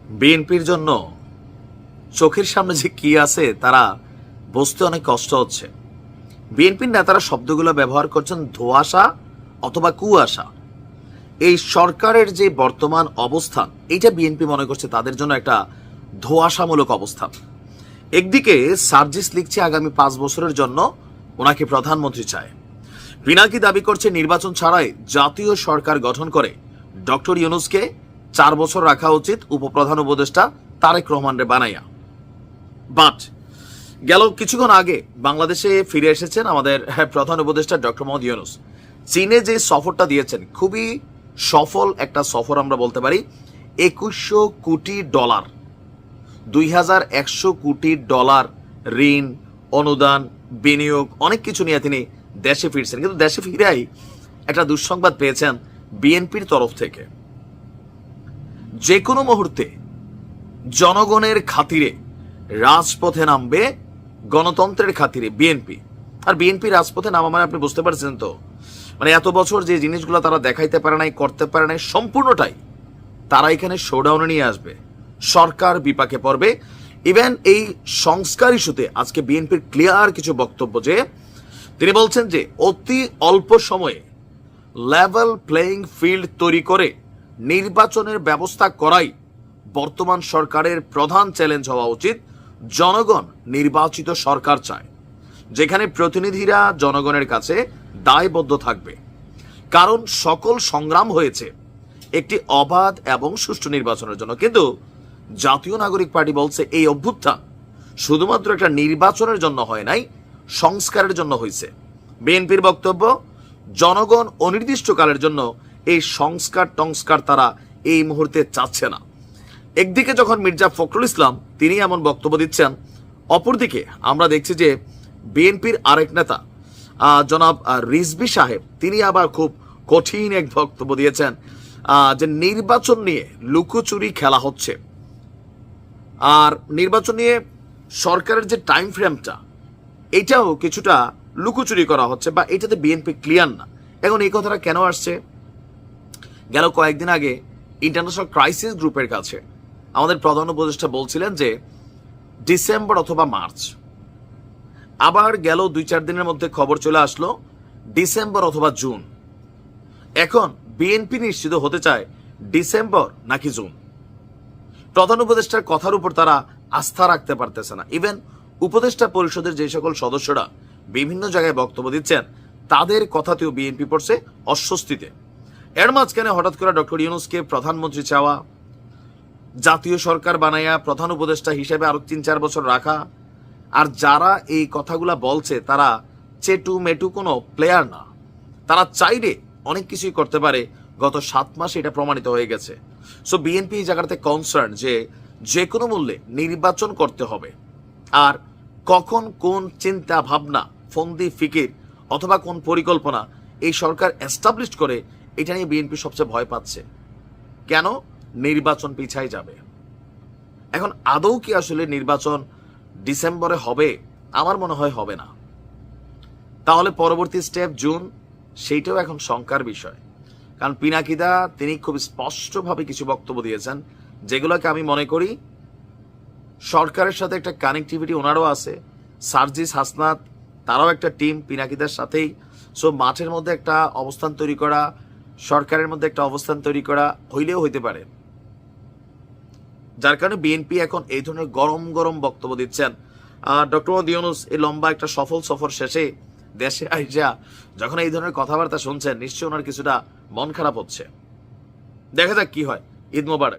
বিএনপির জন্য চোখের সামনে যে কি আছে তারা বুঝতে অনেক কষ্ট হচ্ছে। বিএনপির নেতারা শব্দগুলো ব্যবহার করছেন ধোঁয়াশা অথবা কুয়াশা। এই সরকারের যে বর্তমান অবস্থান, এইটা বিএনপি মনে করছে তাদের জন্য একটা ধোঁয়াশামূলক অবস্থান। একদিকে সার্জিস লিখছে আগামী 5 বছরের জন্য ওনাকে প্রধানমন্ত্রী চায়। পিনাকি দাবি করছে নির্বাচন ছাড়াই জাতীয় সরকার গঠন করে ডক্টর ইউনূসকে 4 বছর রাখা উচিত উপপ্রধান উপদেষ্টা তারেক রহমানরে বানাইয়া। বাট গেল কিছুক্ষণ আগে বাংলাদেশে ফিরে এসেছেন আমাদের প্রধান উপদেষ্টা ডক্টর মোহাম্মদ ইউনূস। চীনে যে সফরটা দিয়েছেন খুবই সফল একটা সফর আমরা বলতে পারি। 2100 কোটি ডলার, 2100 কোটি ডলার ঋণ, অনুদান, বিনিয়োগ অনেক কিছু নিয়ে তিনি দেশে ফিরছেন। কিন্তু দেশে ফিরেই একটা দুঃসংবাদ পেয়েছেন বিএনপির তরফ থেকে। যে কোনো মুহূর্তে জনগণের খাতিরে রাজপথে নামবে, গণতন্ত্রের খাতিরে বিএনপি। আর বিএনপি রাজপথে নামা মানে আপনি বুঝতে পারছেন তো, মানে এত বছর যে জিনিসগুলো তারা দেখাইতে পারে নাই, করতে পারে নাই, সম্পূর্ণটাই তারা এখানে শোডাউনে নিয়ে আসবে। সরকার বিপাকে পড়বে। ইভেন এই সংস্কার ইস্যুতে আজকে বিএনপির ক্লিয়ার কিছু বক্তব্য, যে তিনি বলছেন যে অতি অল্প সময়ে লেভেল প্লেইং ফিল্ড তৈরি করে নির্বাচনের ব্যবস্থা করাই বর্তমান সরকারের প্রধান চ্যালেঞ্জ হওয়া উচিত। জনগণ নির্বাচিত সরকার চায়, যেখানে প্রতিনিধিরা জনগণের কাছে দায়বদ্ধ থাকবে। কারণ সকল সংগ্রাম হয়েছে একটি অবাধ এবং সুষ্ঠু নির্বাচনের জন্য। কিন্তু জাতীয় নাগরিক পার্টি বলছে এই অভ্যুত্থান শুধুমাত্র একটা নির্বাচনের জন্য হয় নাই, সংস্কারের জন্য হয়েছে। বিএনপির বক্তব্য, জনগণ অনির্দিষ্টকালের জন্য এই সংস্কার তারা এই মুহূর্তে চাচ্ছে না। একদিকে যখন মির্জা ফখরুল ইসলাম তিনি এমন বক্তব্য দিচ্ছেন, অপরদিকে আমরা দেখছি যে বিএনপির আরেক নেতা জনাব রিজভী সাহেব তিনি আবার খুব কঠিন এক বক্তব্য দিয়েছেন যে নির্বাচন নিয়ে লুকোচুরি খেলা হচ্ছে। আর নির্বাচন নিয়ে সরকারের যে টাইম ফ্রেমটা, এটাও কিছুটা লুকোচুরি করা হচ্ছে, বা এটাতে বিএনপি ক্লিয়ার না। এখন এই কথাটা কেন আসছে? গেল কয়েকদিন আগে ইন্টারন্যাশনাল ক্রাইসিস গ্রুপের কাছে আমাদের প্রধান উপদেষ্টা বলছিলেন যে ডিসেম্বর অথবা মার্চ। আবার গেল 2-4 দিনের মধ্যে খবর চলে আসলো ডিসেম্বর অথবা জুন। এখন বিএনপি নিশ্চিত হতে চায় ডিসেম্বর নাকি জুন। প্রধান উপদেষ্টার কথার উপর তারা আস্থা রাখতে পারতেছে না। ইভেন উপদেষ্টা পরিষদের যে সকল সদস্যরা বিভিন্ন জায়গায় বক্তব্য দিচ্ছেন, তাদের কথাতেও বিএনপি পড়ছে অস্বস্তিতে। এর মাঝখানে হঠাৎ করে ডক্টর ইউনূসকে প্রধানমন্ত্রী চাওয়া, জাতীয় সরকার বানাইয়া প্রধান উপদেষ্টা হিসেবে আরো 3-4 বছর রাখা। আর যারা এই কথাগুলা বলছে তারা চেটু মেটু কোনো প্লেয়ার না, তারা চাইলে অনেক কিছুই করতে পারে। গত 7 মাসে এটা প্রমাণিত হয়ে গেছে। সো বিএনপি এই জায়গাতে কনসার্ন যে কোনো মূল্যে নির্বাচন করতে হবে। আর কখন কোন চিন্তা ভাবনা, ফন্দি ফিকির অথবা কোন পরিকল্পনা এই সরকার এস্টাবলিশ করে, এটা নিয়ে বিএনপি সবচেয়ে ভয় পাচ্ছে। কেন? নির্বাচন পিছাই যাবে। এখন আদৌ কি আসলে নির্বাচন ডিসেম্বরে হবে? আমার মনে হয় হবে না। তাহলে পরবর্তী স্টেপ জুন, সেইটাও এখন শঙ্কার বিষয়। কারণ পিনাকিদা তিনি খুব স্পষ্টভাবে কিছু বক্তব্য দিয়েছেন, যেগুলোকে আমি মনে করি সরকারের সাথে একটা কানেক্টিভিটি ওনারও আছে। সার্জিস হাসনাত তারাও একটা টিম পিনাকিদার সাথেই। সো মাঠের মধ্যে একটা অবস্থান তৈরি করা, সরকারের মধ্যে একটা অবস্থান তৈরি করা হইলেও হইতে পারে। যার কারণে বিএনপি এখন এই ধরনের গরম গরম বক্তব্য দিচ্ছেন। ডক্টর মোহাম্মদ ইউনূস এই লম্বা একটা সফল সফর শেষে দেশে আইসা যখন এই ধরনের কথাবার্তা শুনছেন, নিশ্চয়ই ওনার কিছুটা মন খারাপ হচ্ছে। দেখা যাক কি হয়। ঈদ মোবারক।